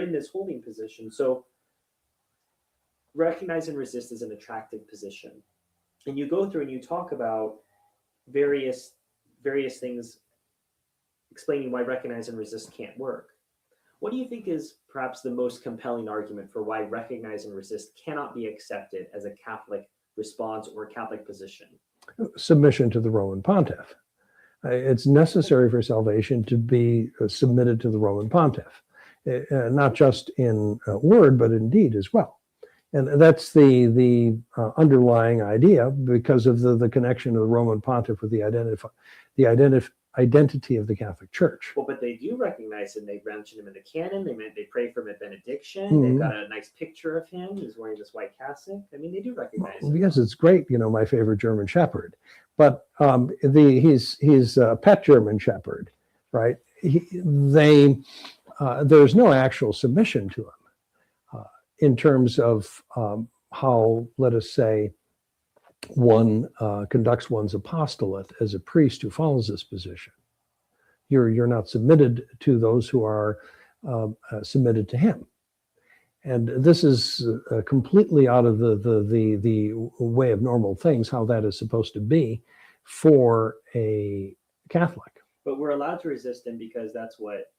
in this holding position. So recognize and resist is an attractive position. And you go through and you talk about various things explaining why recognize and resist can't work. What do you think is perhaps the most compelling argument for why recognize and resist cannot be accepted as a Catholic response or a Catholic position? Submission to the Roman Pontiff. It's necessary for salvation to be submitted to the Roman Pontiff, not just in word, but in deed as well. And that's the underlying idea because of the connection of the Roman Pontiff with the identity of the Catholic Church. Well, but they do recognize him. They mention him in the canon. They pray for him at benediction. They've got a nice picture of him. He's wearing this white cassock. I mean, they do recognize him. Yes, it's great. You know, my favorite German Shepherd. But he's a pet German Shepherd, right? There's no actual submission to him in terms of how, let us say, one conducts one's apostolate as a priest who follows this position. You're not submitted to those who are submitted to him. And this is completely out of the way of normal things, how that is supposed to be for a Catholic. But we're allowed to resist him because that's what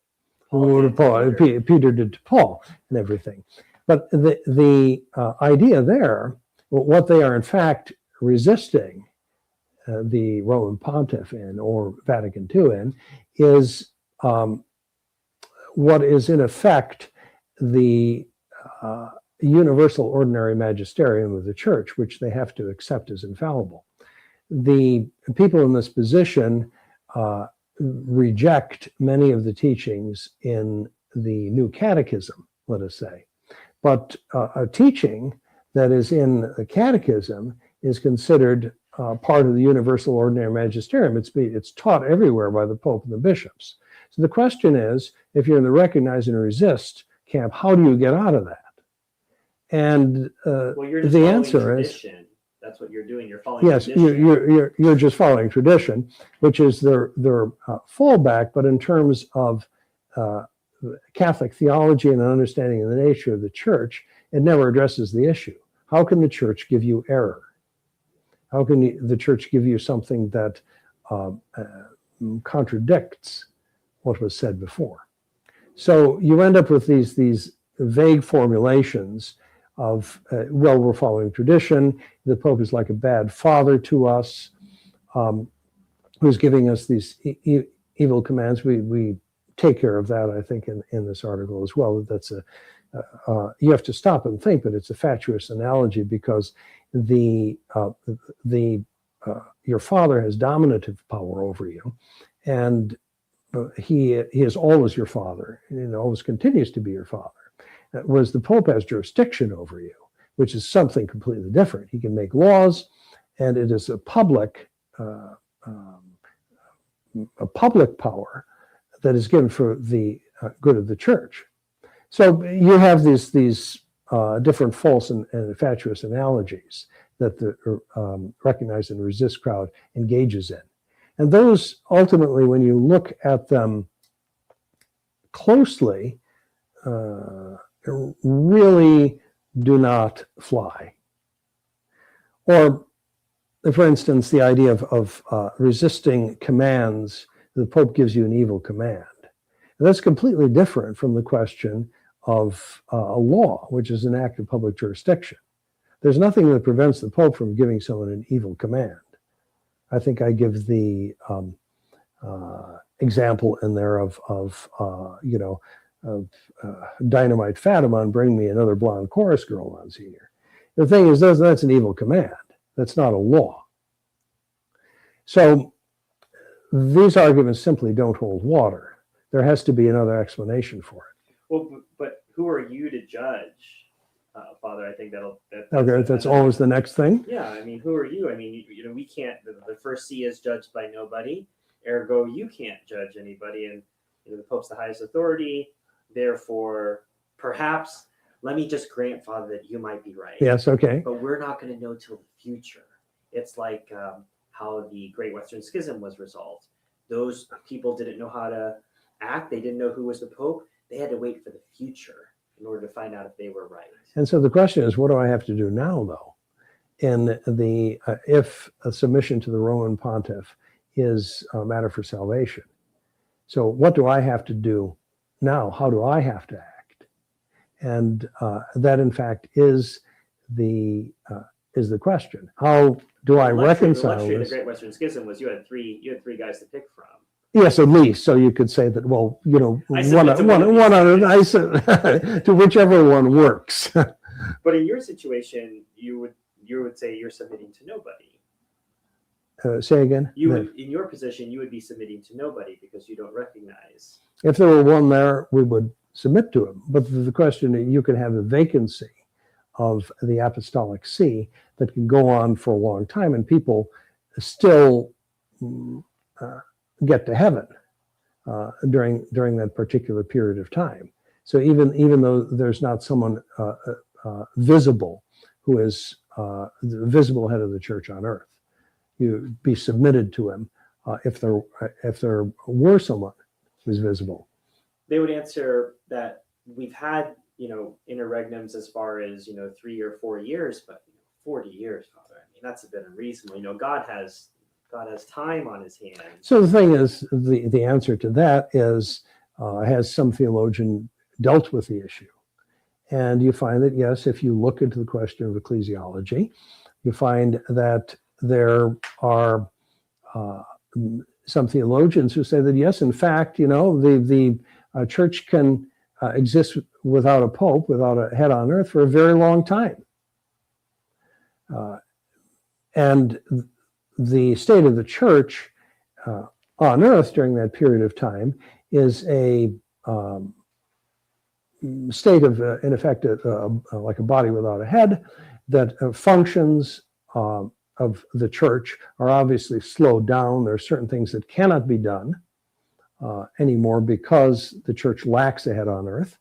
Peter did to Paul and everything. But the idea there, what they are in fact resisting the Roman Pontiff in, or Vatican II in, is what is in effect the universal ordinary magisterium of the Church, which they have to accept as infallible. The people in this position reject many of the teachings in the New Catechism, let us say. But a teaching that is in the Catechism is considered part of the universal ordinary magisterium. It's taught everywhere by the Pope and the bishops. So the question is, if you're in the recognize and resist camp, how do you get out of that? And the answer is, that's what you're doing. You're following. Yes, you're just following tradition, which is their fallback. But in terms of Catholic theology and an understanding of the nature of the Church, it never addresses the issue. How can the Church give you error? How can the Church give you something that contradicts what was said before? So you end up with these vague formulations of, well, we're following tradition. The Pope is like a bad father to us, who's giving us these evil commands. We take care of that, I think, in this article as well. That's you have to stop and think, but it's a fatuous analogy because your father has dominative power over you, and he is always your father, and always continues to be your father. Whereas the Pope has jurisdiction over you, which is something completely different. He can make laws, and it is a public power that is given for the good of the Church. So you have these different false and fatuous analogies that the recognize and resist crowd engages in. And those ultimately, when you look at them closely, really do not fly. Or, for instance, the idea of resisting commands. The Pope gives you an evil command. And that's completely different from the question of a law, which is an act of public jurisdiction. There's nothing that prevents the Pope from giving someone an evil command. I think I give the example in there of Dynamite Fatima, bring me another blonde chorus girl, Monsignor. The thing is, that's an evil command. That's not a law. So these arguments simply don't hold water. There has to be another explanation for it. Well, but who are you to judge, Father? I think that's always the next thing. Yeah, I mean, who are you? I mean, we can't. The first see is judged by nobody. Ergo, you can't judge anybody, and the Pope's the highest authority. Therefore, perhaps, let me just grant, Father, that you might be right. Yes, okay. But we're not going to know till the future. It's like how the Great Western Schism was resolved. Those people didn't know how to act. They didn't know who was the Pope. They had to wait for the future. in order to find out if they were right. And so the question is, what do I have to do now, though? In the if a submission to the Roman Pontiff is a matter for salvation. So what do I have to do now? How do I have to act? And that, in fact, is the question. How do I reconcile the luxury of this? the Great Western Schism was you had three guys to pick from. Yes, at least. So you could say that, well, you know, I one on I said to whichever one works. But in your situation, you would say you're submitting to nobody. Say again? You would, in your position, you would be submitting to nobody because you don't recognize. If there were one there, we would submit to him. But the question, you could have a vacancy of the apostolic see that can go on for a long time, and people still get to heaven during that particular period of time. So even though there's not someone visible who is the visible head of the church on earth, you be submitted to him if there were someone who's visible. They would answer that we've had, interregnums as far as, 3 or 4 years, but 40 years, Father. I mean, that's a bit unreasonable. God has time on his hands. So the thing is, the answer to that is, has some theologian dealt with the issue? And you find that, yes, if you look into the question of ecclesiology, you find that there are some theologians who say that, yes, in fact, the church can exist without a pope, without a head on earth for a very long time. And the state of the church on earth during that period of time is a state of, in effect, like a body without a head, that functions of the church are obviously slowed down. There are certain things that cannot be done anymore because the church lacks a head on earth.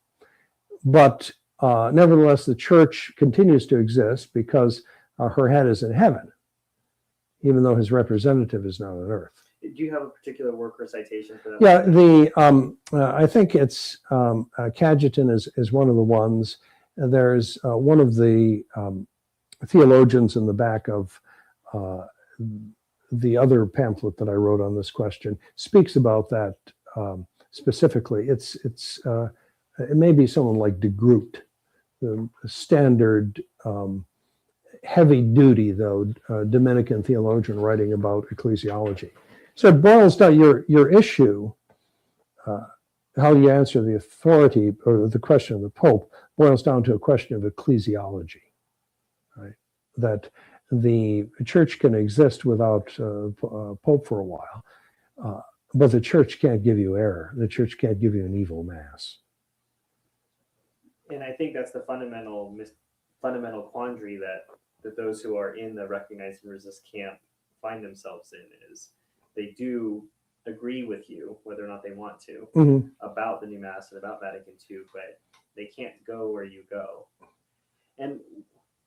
But nevertheless, the church continues to exist because her head is in heaven, even though his representative is not on earth. Do you have a particular work or citation for that? Yeah, I think it's Cajetan is one of the ones. There's one of the theologians in the back of the other pamphlet that I wrote on this question speaks about that specifically. It may be someone like de Groot, the standard heavy duty, though, Dominican theologian writing about ecclesiology. So it boils down, your issue, how you answer the authority or the question of the Pope boils down to a question of ecclesiology, right? That the church can exist without Pope for a while, but the church can't give you error. The church can't give you an evil mass. And I think that's the fundamental quandary that those who are in the recognize and resist camp find themselves in, is they do agree with you, whether or not they want to, about the new mass and about Vatican II, but they can't go where you go. And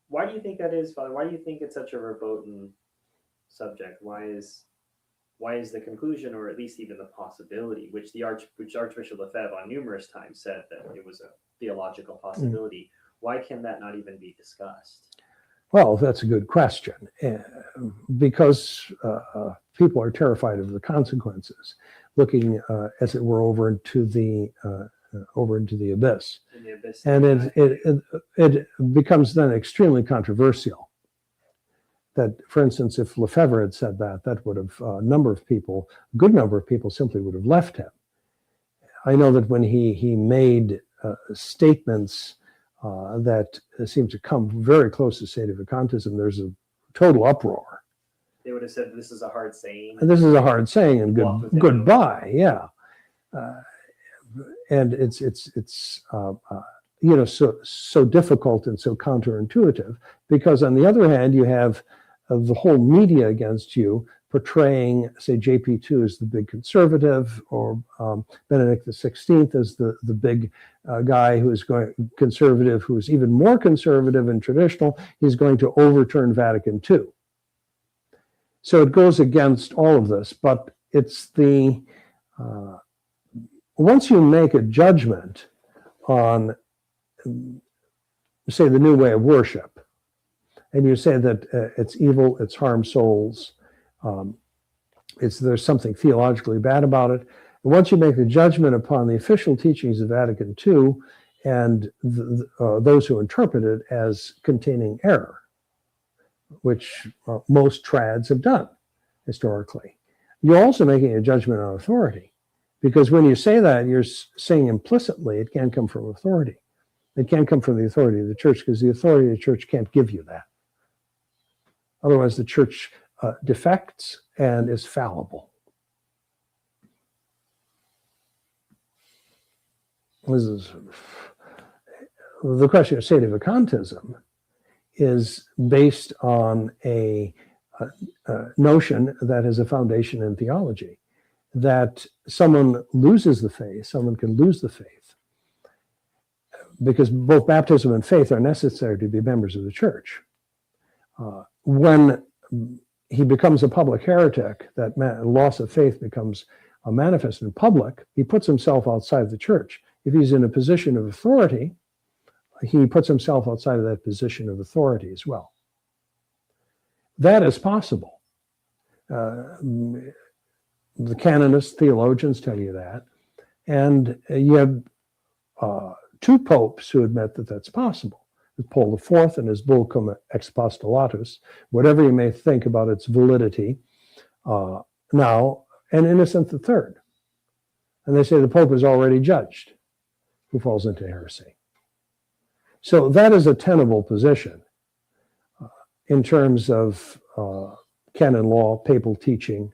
why do you think that is, Father? Why do you think it's such a verboten subject? Why is the conclusion, or at least even the possibility, which Archbishop Lefebvre on numerous times said that it was a theological possibility, why can that not even be discussed? Well, that's a good question, because people are terrified of the consequences, looking, as it were, over into the abyss. In the abyss, and it becomes then extremely controversial. That, for instance, if Lefebvre had said that would have a good number of people simply would have left him. I know that when he made statements that seem to come very close to sedevacantism, there's a total uproar. They would have said, "This is a hard saying." And this is a hard saying, and goodbye. Yeah, and it's so difficult and so counterintuitive, because on the other hand, you have the whole media against you, portraying, say, JP2 as the big conservative, or Benedict XVI as the big guy who is going conservative, who is even more conservative and traditional. He's going to overturn Vatican II. So it goes against all of this, but it's once you make a judgment on say, the new way of worship, and you say that it's evil, it's harmed souls, there's something theologically bad about it. And once you make the judgment upon the official teachings of Vatican II and those who interpret it as containing error, which most trads have done historically, you're also making a judgment on authority. Because when you say that, you're saying implicitly it can't come from authority. It can't come from the authority of the church, because the authority of the church can't give you that. Otherwise, the church defects and is fallible. This is the question of sedevacantism is based on a notion that has a foundation in theology, that someone loses the faith, someone can lose the faith, because both baptism and faith are necessary to be members of the church. When he becomes a public heretic, that loss of faith becomes manifest in public, he puts himself outside the church. If he's in a position of authority, he puts himself outside of that position of authority as well. That is possible. The canonist theologians tell you that. And you have two popes who admit that that's possible. Paul IV and his bull cum ex postulatus, whatever you may think about its validity, now, and Innocent III. And they say the Pope is already judged who falls into heresy. So that is a tenable position in terms of canon law, papal teaching,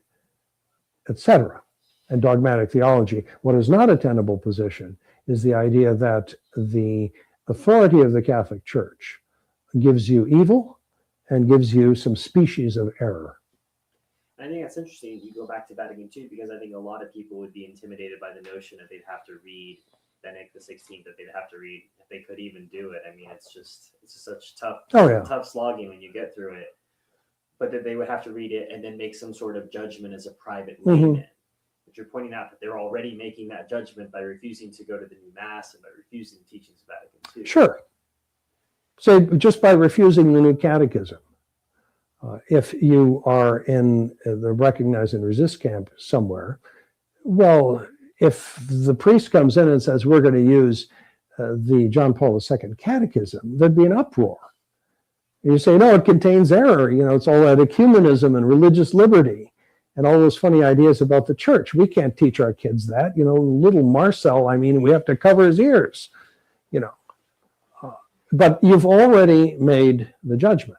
etc., and dogmatic theology. What is not a tenable position is the idea that the authority of the Catholic Church gives you evil and gives you some species of error. I think that's interesting. You go back to Vatican II, because I think a lot of people would be intimidated by the notion that they'd have to read Benedict XVI, that they'd have to read, if they could even do it. I mean, it's just such tough slogging when you get through it. But that they would have to read it and then make some sort of judgment as a private layman. But you're pointing out that they're already making that judgment by refusing to go to the new Mass and by refusing the teachings of Vatican II. Sure. So just by refusing the new catechism, if you are in the recognize and resist camp somewhere, well, if the priest comes in and says, we're going to use the John Paul II catechism, there'd be an uproar. You say, no, it contains error. You know, it's all that ecumenism and religious liberty and all those funny ideas about the church. We can't teach our kids that. You know, little Marcel, I mean, we have to cover his ears, you know. But you've already made the judgment.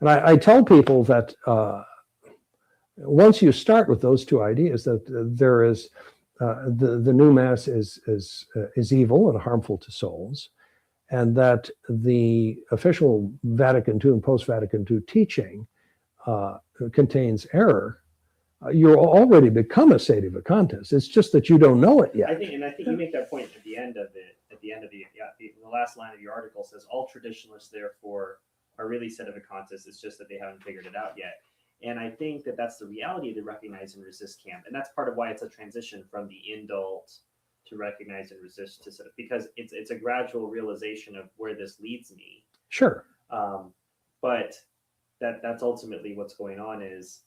And I tell people that once you start with those two ideas, that there is the new Mass is evil and harmful to souls, and that the official Vatican II and post-Vatican II teaching contains error, you're already become a sedevacantist. It's just that you don't know it yet. I think you make that point at the end of it. At the end of the last line of your article says, all traditionalists, therefore, are really sedevacantists. It's just that they haven't figured it out yet. And I think that that's the reality of the recognize and resist camp. And that's part of why it's a transition from the indult to recognize and resist to because it's a gradual realization of where this leads me. Sure. But that's ultimately what's going on, is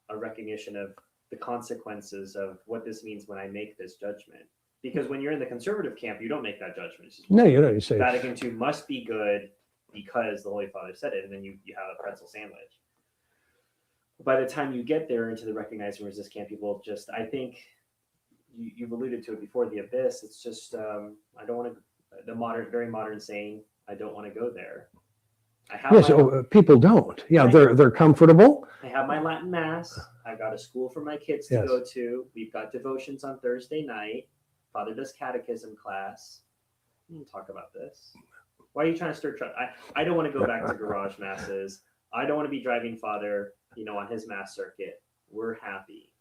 a recognition of the consequences of what this means when I make this judgment. Because when you're in the conservative camp, you don't make that judgment. No, you don't. You say Vatican II must be good because the Holy Father said it, and then you have a pretzel sandwich. By the time you get there into the recognize and resist camp, people just, I think you've alluded to it before, the abyss. It's just, I don't want to, the modern, very modern saying, I don't want to go there. I have people don't. Yeah, they're comfortable. I have my Latin Mass. I've got a school for my kids to go to. We've got devotions on Thursday night. Father does catechism class. We can talk about this. Why are you trying to stir trouble? I don't want to go back to garage masses. I don't want to be driving Father, on his mass circuit. We're happy.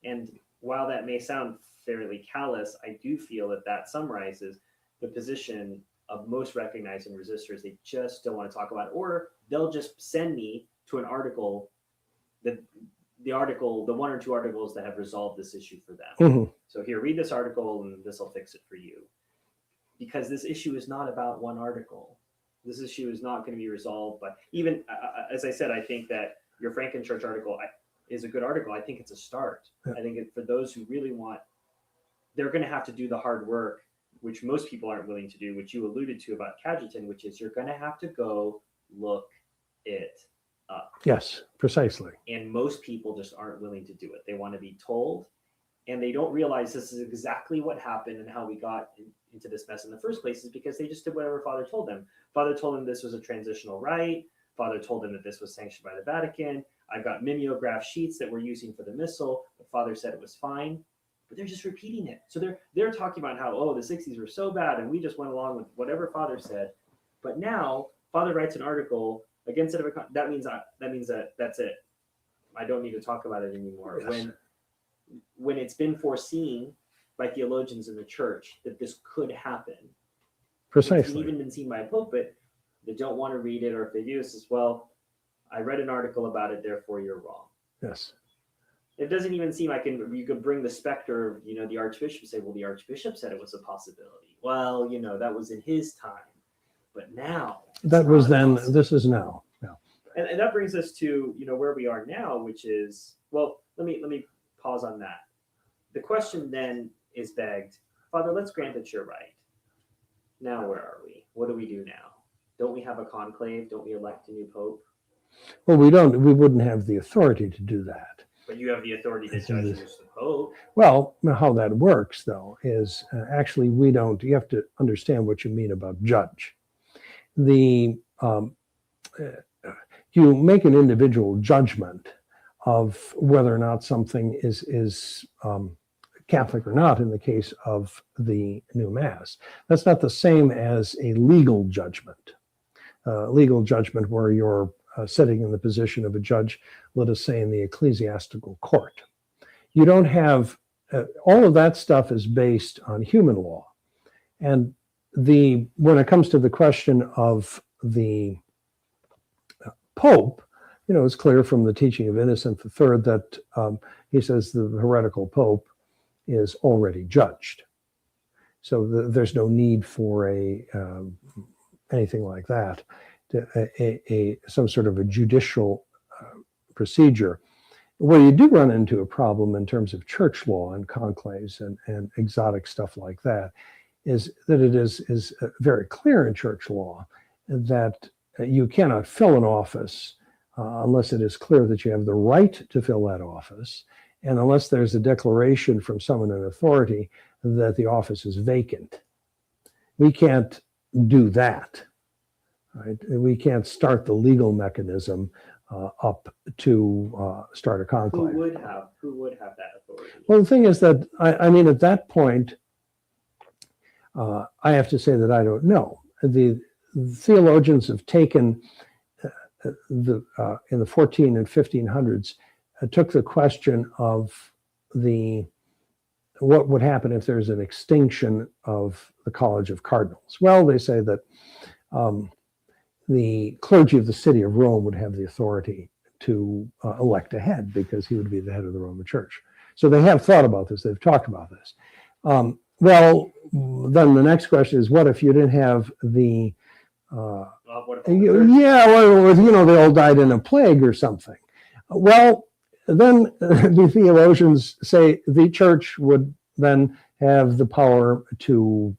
And while that may sound fairly callous, I do feel that summarizes the position of most recognizing resistors. They just don't want to talk about it, or they'll just send me to an article, the one or two articles that have resolved this issue for them. So here, read this article and this will fix it for you. because this issue is not about one article. This issue is not going to be resolved. But even, as I said, I think that your Frankenchurch article is a good article. I think it's a start. Yeah. I think for those who really want, they're going to have to do the hard work, which most people aren't willing to do, which you alluded to about Cajetan, which is you're going to have to go look it up. Yes, precisely. And most people just aren't willing to do it. They want to be told, and they don't realize this is exactly what happened and how we got into this mess in the first place, is because they just did whatever Father told them. Father told them this was a transitional rite. Father told them that this was sanctioned by the Vatican. I've got mimeograph sheets that we're using for the missal. The Father said it was fine, but they're just repeating it. So they're talking about how, oh, the 60s were so bad and we just went along with whatever Father said. But now Father writes an article against it. That means that that's it. I don't need to talk about it anymore. Yes. When it's been foreseen by theologians in the church that this could happen. Precisely. It's even been seen by a pulpit that don't want to read it, or if they do, it's as well, I read an article about it, therefore you're wrong. Yes. It doesn't even seem like you could bring the specter of, the Archbishop, say, well, the Archbishop said it was a possibility. Well, that was in his time, but now. That was then, this is now. Yeah. And that brings us to, where we are now, which is, well, let me pause on that. The question then is begged, Father, let's grant that you're right. Now where are we? What do we do now? Don't we have a conclave? Don't we elect a new pope? Well, we wouldn't have the authority to do that. But you have the authority to judge who's the pope. Well, how that works, though, is actually we don't. You have to understand what you mean about judge. You make an individual judgment of whether or not something is Catholic or not in the case of the new Mass. That's not the same as a legal judgment. Legal judgment where you're sitting in the position of a judge, let us say in the ecclesiastical court. You don't have, all of that stuff is based on human law. And when it comes to the question of the Pope, it's clear from the teaching of Innocent III that he says the heretical Pope is already judged. So there's no need for anything like that, some sort of a judicial procedure. Where you do run into a problem in terms of church law and conclaves and exotic stuff like that is that it is very clear in church law that you cannot fill an office unless it is clear that you have the right to fill that office, and unless there's a declaration from someone in authority that the office is vacant. We can't do that. Right? We can't start the legal mechanism up to start a conclave. Who would have that authority? Well, the thing is that I mean, at that point, I have to say that I don't know. The theologians have taken in the 14 and 1500s took the question of what would happen if there's an extinction of the College of Cardinals. Well, they say that the clergy of the city of Rome would have the authority to elect a head because he would be the head of the Roman Church. So they have thought about this. They've talked about this. Well, then the next question is, what if you didn't have the they all died in a plague or something? Well, then the theologians say the church would then have the power to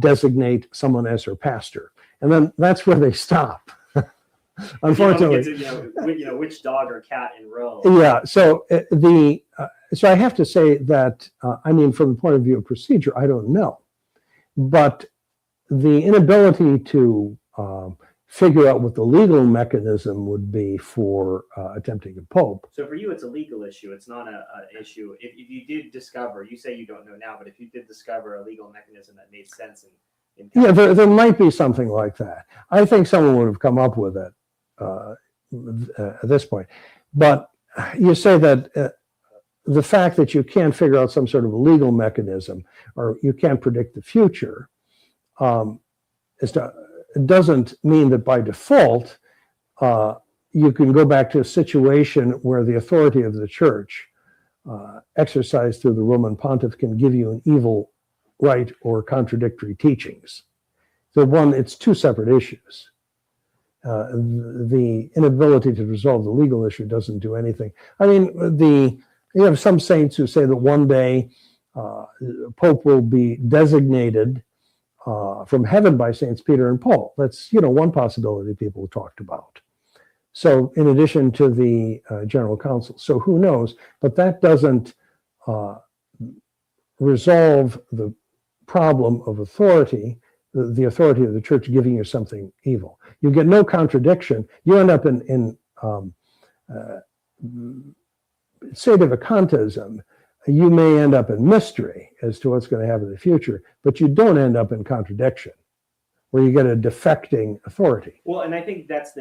designate someone as her pastor. And then that's where they stop. Unfortunately, which dog or cat in Rome? Yeah. So so I have to say that I mean, from the point of view of procedure, I don't know, but the inability to figure out what the legal mechanism would be for attempting a pope. So for you, it's a legal issue. It's not an issue. If you did discover, you say you don't know now, but if you did discover a legal mechanism that made sense yeah, there might be something like that. I think someone would have come up with it at this point. But you say that the fact that you can't figure out some sort of a legal mechanism or you can't predict the future doesn't mean that by default you can go back to a situation where the authority of the church exercised through the Roman pontiff can give you an evil right or contradictory teachings. So one, it's two separate issues. The inability to resolve the legal issue doesn't do anything. I mean, you have some saints who say that one day Pope will be designated from heaven by Saints Peter and Paul. That's, one possibility people talked about. So in addition to the General Council. So who knows? But that doesn't resolve the problem of authority, the authority of the church giving you something evil. You get no contradiction. You end up in sedevacantism. You may end up in mystery as to what's going to happen in the future, but you don't end up in contradiction, where you get a defecting authority. Well, and I think that's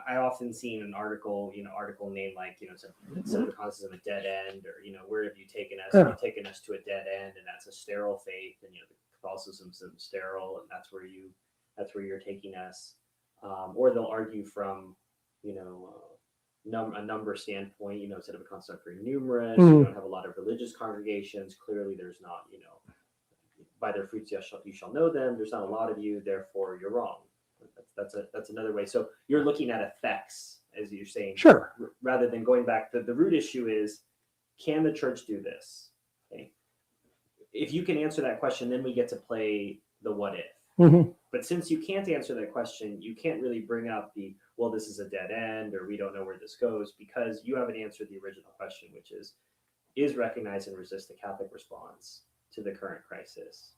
I often seen an article, article named like, sedevacantism a dead end, or, where have you taken us? Yeah. You've taken us to a dead end, and that's a sterile faith, and, Catholicism's sterile, and that's where you're taking us. Or they'll argue from, a number standpoint, instead of a concept very numerous, you don't have a lot of religious congregations. Clearly, there's not, by their fruits you shall know them. There's not a lot of you, therefore you're wrong. That's another way. So you're looking at effects, as you're saying, Sure. Rather than going back. The root issue is, can the church do this? Okay. If you can answer that question, then we get to play the what if. Mm-hmm. But since you can't answer that question, you can't really bring up well, this is a dead end, or we don't know where this goes, because you haven't answered the original question, which is recognize and resist the Catholic response to the current crisis.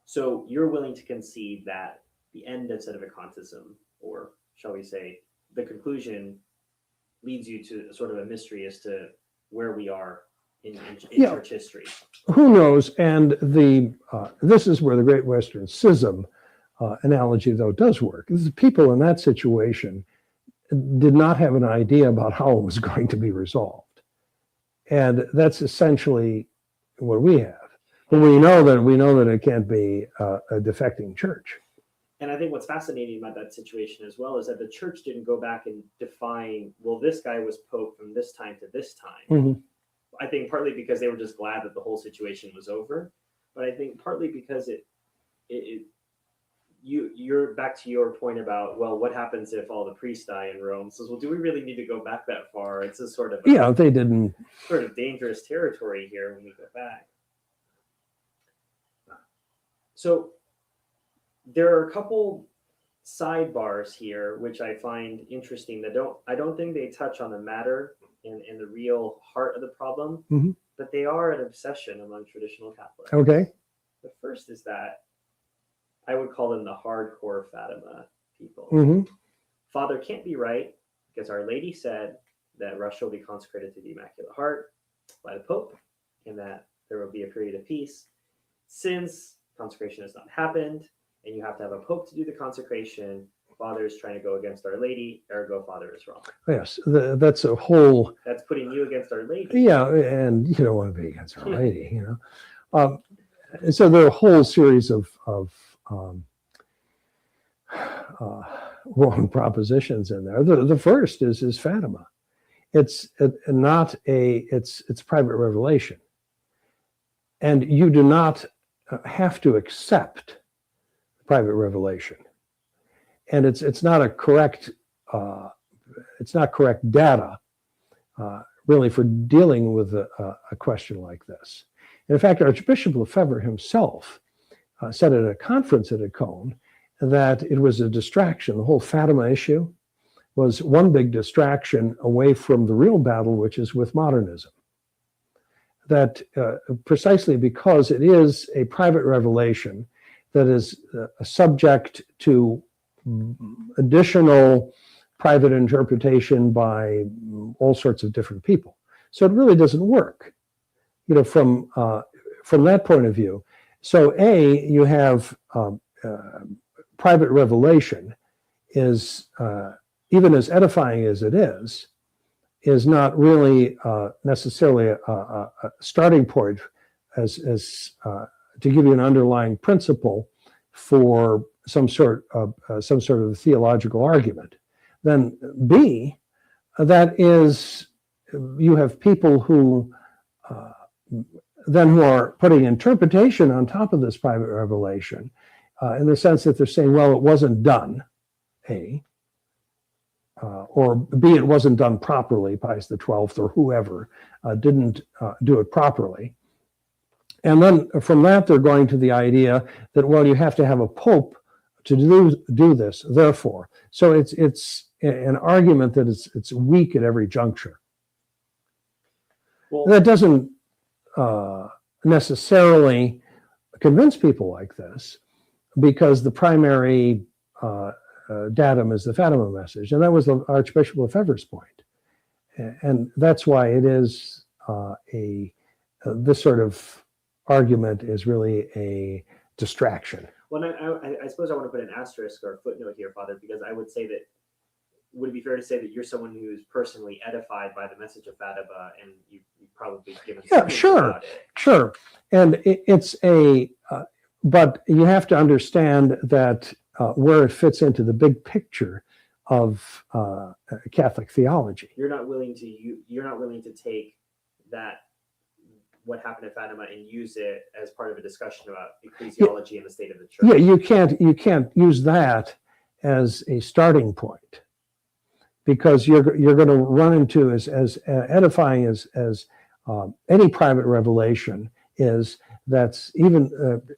So you're willing to concede that the end of sedevacantism, or shall we say, the conclusion, leads you to sort of a mystery as to where we are in church history. Who knows? And this is where the Great Western Schism analogy, though, does work. The people in that situation did not have an idea about how it was going to be resolved. And that's essentially what we have. But we know that it can't be a defecting church. And I think what's fascinating about that situation as well is that the church didn't go back and define, well, this guy was Pope from this time to this time. Mm-hmm. I think partly because they were just glad that the whole situation was over, but I think partly because you're back to your point about, well, what happens if all the priests die in Rome? So, well, do we really need to go back that far? It's a sort of they didn't sort of dangerous territory here when we go back. So there are a couple sidebars here which I find interesting that I don't think they touch on the matter in the real heart of the problem, mm-hmm. but they are an obsession among traditional Catholics. Okay. The first is that I would call them the hardcore Fatima people. Mm-hmm. Father can't be right because Our Lady said that Russia will be consecrated to the Immaculate Heart by the Pope, and that there will be a period of peace. Since consecration has not happened, and you have to have a Pope to do the consecration, Father is trying to go against Our Lady, ergo Father is wrong. Yes, that's a whole... That's putting you against Our Lady. Yeah, and you don't want to be against Our Lady, So there are a whole series of wrong propositions in there. The first is Fatima. It's private revelation, and you do not have to accept private revelation, and it's not correct data really for dealing with a question like this. And in fact, Archbishop Lefebvre himself said at a conference at Econ that it was a distraction. The whole Fatima issue was one big distraction away from the real battle, which is with modernism. That precisely because it is a private revelation that is subject to additional private interpretation by all sorts of different people. So it really doesn't work, from that point of view. So you have private revelation is, even as edifying as it is not really necessarily a starting point as to give you an underlying principle for some sort of theological argument. Then B, that is, you have people who then who are putting interpretation on top of this private revelation, in the sense that they're saying, well, it wasn't done, A, or B, it wasn't done properly, Pius XII or whoever didn't do it properly. And then from that, they're going to the idea that, well, you have to have a pope to do this, therefore. So it's an argument that it's weak at every juncture. Well, that doesn't necessarily convince people like this, because the primary datum is the Fatima message, and that was the Archbishop Lefebvre's point. And that's why it is this sort of argument is really a distraction. Well, I suppose I want to put an asterisk or a footnote here, Father, because I would say that, would it be fair to say that you're someone who's personally edified by the message of Fatima, and you've probably given about it? Sure. And it's but you have to understand that where it fits into the big picture of Catholic theology. You're not willing to take that, what happened at Fatima, and use it as part of a discussion about ecclesiology and the state of the church. Yeah, you can't use that as a starting point, because you're going to run into, as edifying as any private revelation is, that's even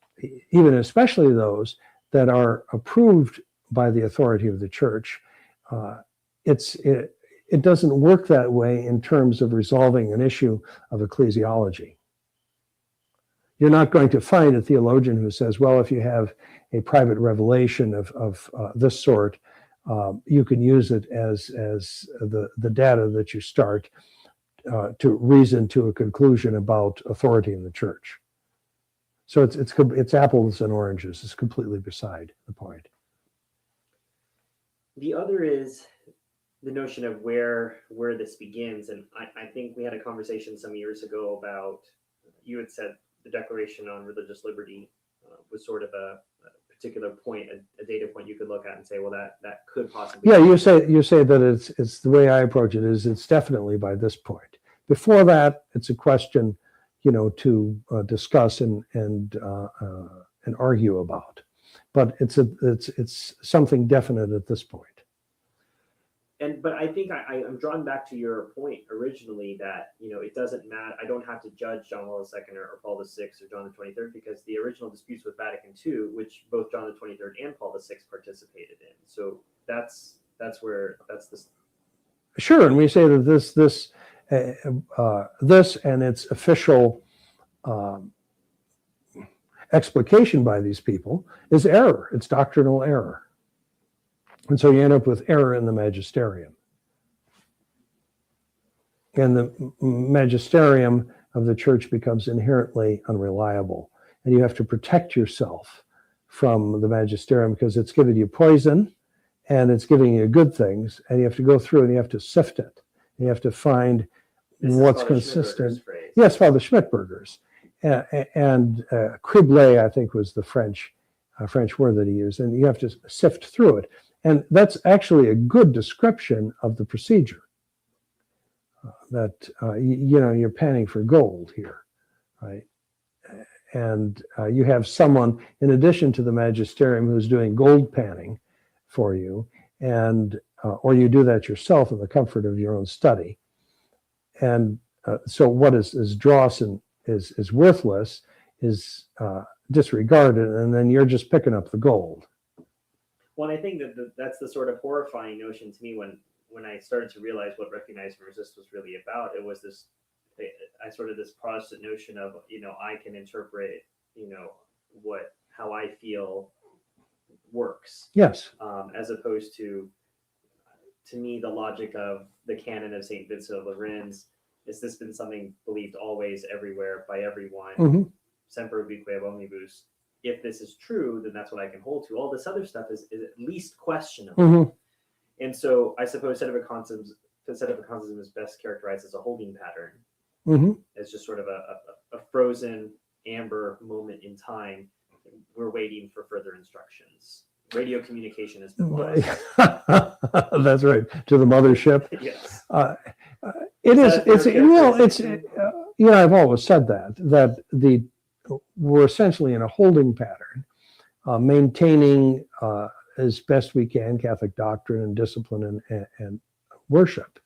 especially those that are approved by the authority of the church. It doesn't work that way in terms of resolving an issue of ecclesiology. You're not going to find a theologian who says, well, if you have a private revelation of this sort, you can use it as the data that you start to reason to a conclusion about authority in the church. So it's apples and oranges. It's completely beside the point. The other is the notion of where this begins. And I think we had a conversation some years ago about, you had said the Declaration on Religious Liberty was sort of a particular point, a data point you could look at and say, well, that could possibly. Yeah, you say that it's the way I approach it is it's definitely by this point. Before that, it's a question, to discuss and argue about, but it's something definite at this point. But I think I'm drawn back to your point originally that, it doesn't matter. I don't have to judge John Paul II or Paul VI or John the 23rd, because the original disputes with Vatican II, which both John the 23rd and Paul VI participated in. So that's this. Sure, and we say that this and its official explication by these people is error. It's doctrinal error. And so you end up with error in the magisterium. And the magisterium of the church becomes inherently unreliable. And you have to protect yourself from the magisterium, because it's giving you poison and it's giving you good things. And you have to go through and you have to sift it. You have to find what's consistent. Yes, Father Schmittberger's. And criblé, I think, was the French word that he used. And you have to sift through it. And that's actually a good description of the procedure, that, you're panning for gold here, right? And you have someone, in addition to the magisterium, who's doing gold panning for you, and or you do that yourself in the comfort of your own study. And so what is dross and is worthless is disregarded, and then you're just picking up the gold. Well, I think that's the sort of horrifying notion to me when I started to realize what Recognize and Resist was really about. It was this Protestant notion of, I can interpret, how I feel works. Yes. As opposed to me, the logic of the canon of St. Vincent of Lerins, has this been something believed always, everywhere, by everyone? Mm-hmm. Semper ubique omnibus. If this is true, then that's what I can hold to. All this other stuff is at least questionable. Mm-hmm. And so I suppose sedevacantism is best characterized as a holding pattern. Mm-hmm. It's just sort of a frozen amber moment in time. We're waiting for further instructions. Radio communication has been lost. That's right. To the mothership. Yes. I've always said that we're essentially in a holding pattern, maintaining as best we can Catholic doctrine and discipline and worship.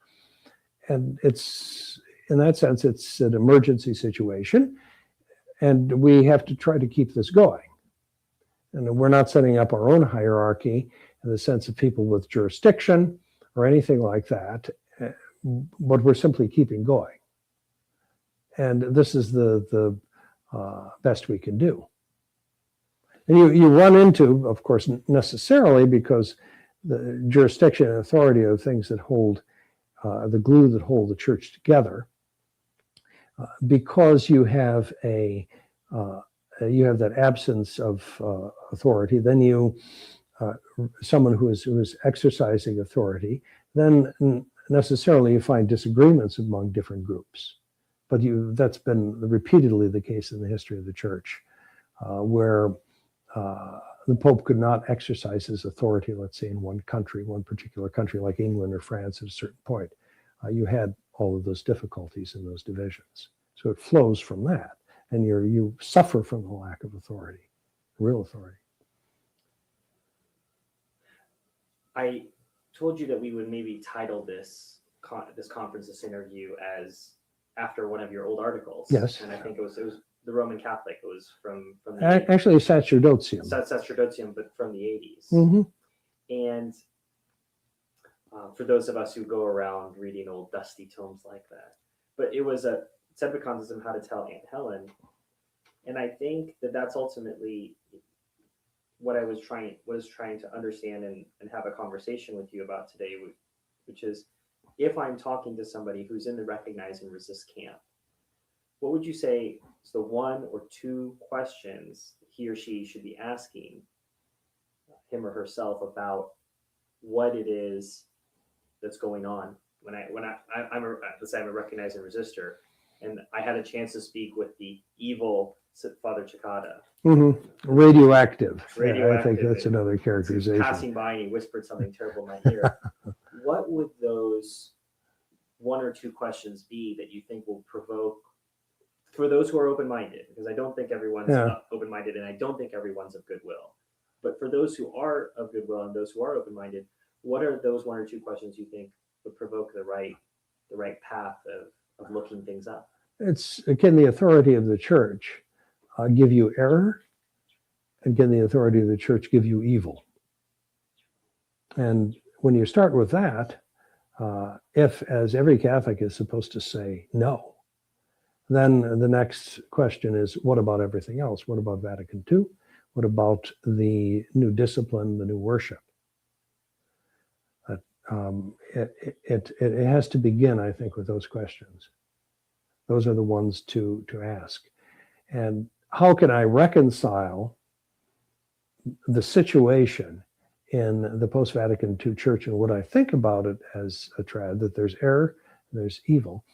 And it's, in that sense, it's an emergency situation, and we have to try to keep this going. And we're not setting up our own hierarchy in the sense of people with jurisdiction or anything like that, but we're simply keeping going. And this is the best we can do. And you run into, of course, necessarily, because the jurisdiction and authority are things that hold the glue that hold the church together. Because you have that absence of authority, then someone who is exercising authority, then necessarily you find disagreements among different groups. But that's been repeatedly the case in the history of the church, where the Pope could not exercise his authority, let's say in one particular country like England or France at a certain point. You had all of those difficulties and those divisions. So it flows from that, and you suffer from the lack of authority, real authority. I told you that we would maybe title this conference, this interview, as after one of your old articles. Yes. And I think it was the Roman Catholic. It was from the Actually, Sacerdotium. Sacerdotium, but from the 80s. Mm-hmm. And for those of us who go around reading old dusty tomes like that, but it was a Sedevacantism, How to Tell Aunt Helen. And I think that that's ultimately what I was trying to understand and have a conversation with you about today, which is, if I'm talking to somebody who's in the recognize and resist camp, what would you say is the one or two questions he or she should be asking him or herself about what it is that's going on? Let's say I'm a recognize and resistor, and I had a chance to speak with the evil Father Cicada. Mm-hmm. Radioactive. Radioactive. Yeah, I think that's another characterization. Passing by and he whispered something terrible in my ear. What would those one or two questions be that you think will provoke, for those who are open-minded, because I don't think everyone's open-minded, and I don't think everyone's of goodwill, but for those who are of goodwill and those who are open-minded, what are those one or two questions you think would provoke the right path of looking things up? Can the authority of the church give you error? And can the authority of the church give you evil? And when you start with that, if, as every Catholic is supposed to say, no, then the next question is, what about everything else? What about Vatican II? What about the new discipline, the new worship? It has to begin, I think, with those questions. Those are the ones to ask. And how can I reconcile the situation in the post-Vatican II church and what I think about it as a trad, that there's error, there's evil,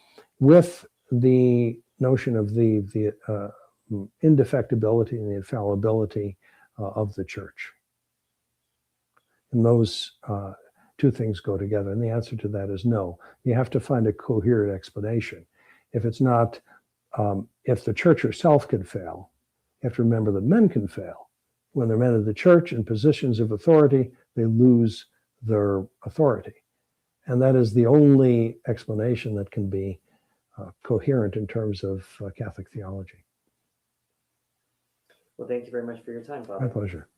with the notion of the indefectibility and the infallibility of the church? And those two things go together. And the answer to that is no. You have to find a coherent explanation. If it's not, if the church herself can fail, you have to remember that men can fail. When they're men of the church in positions of authority, they lose their authority. And that is the only explanation that can be coherent in terms of Catholic theology. Well, thank you very much for your time, Father. My pleasure.